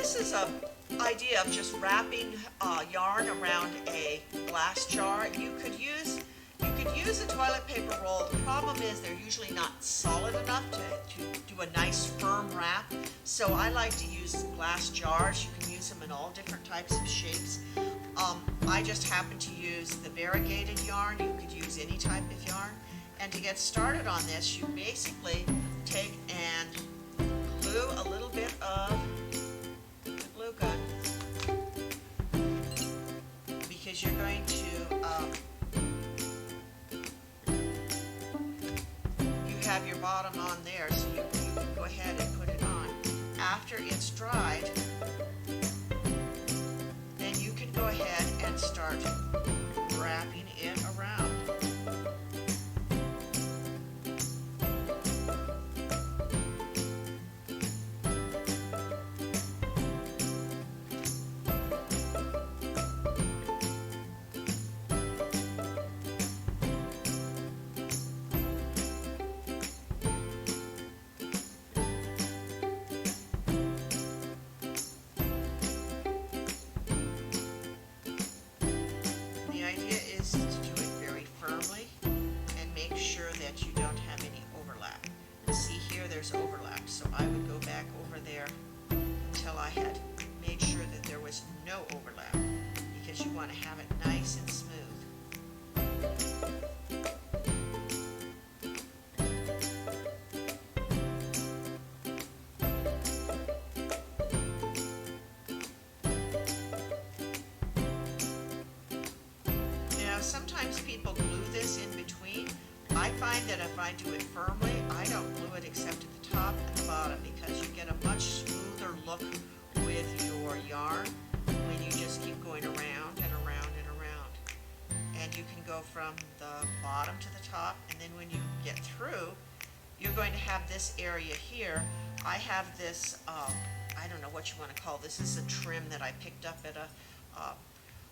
this is a idea of just wrapping yarn around a glass jar. You could use a toilet paper roll. The problem is they're usually not solid enough to do a nice firm wrap. So I like to use glass jars. You can use them in all different types of shapes. I just happen to use the variegated yarn. You could use any type of yarn. And to get started on this, you basically take and glue a little bit of the glue gun, because you're going to you have your bottom on there, so you can go ahead and put it on. After it's dried, then you can go ahead and start wrapping it around. The idea is to do it very firmly and make sure that you don't have any overlap. And see here, there's overlap, so I would go back over there until I had made sure that there was no overlap, because you want to have it nice and smooth. Sometimes people glue this in between. I find that if I do it firmly, I don't glue it except at the top and the bottom, because you get a much smoother look with your yarn when you just keep going around and around and around. And you can go from the bottom to the top, and then when you get through, you're going to have this area here. I have this, I don't know what you want to call this. This is a trim that I picked up at a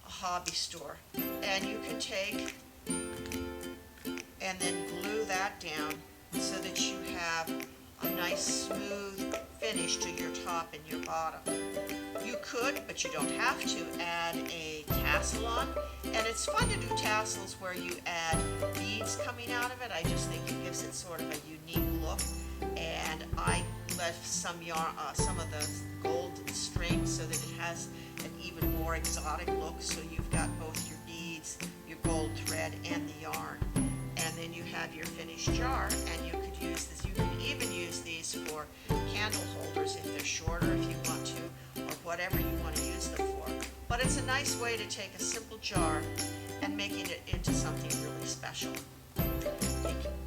hobby store, and you can take and then glue that down so that you have a nice smooth finish to your top and your bottom. You could, but you don't have to, add a tassel on, and it's fun to do tassels where you add beads coming out of it. I just think it gives it sort of a unique look, and I left some yarn, some of the gold string, so that it has an even more exotic look. So you've got both your beads, your gold thread, and the yarn, and then you have your finished jar. And you could use this. You can even use these for candle holders if they're shorter, if you want to, or whatever you want to use them for. But it's a nice way to take a simple jar and making it into something really special. Thank you.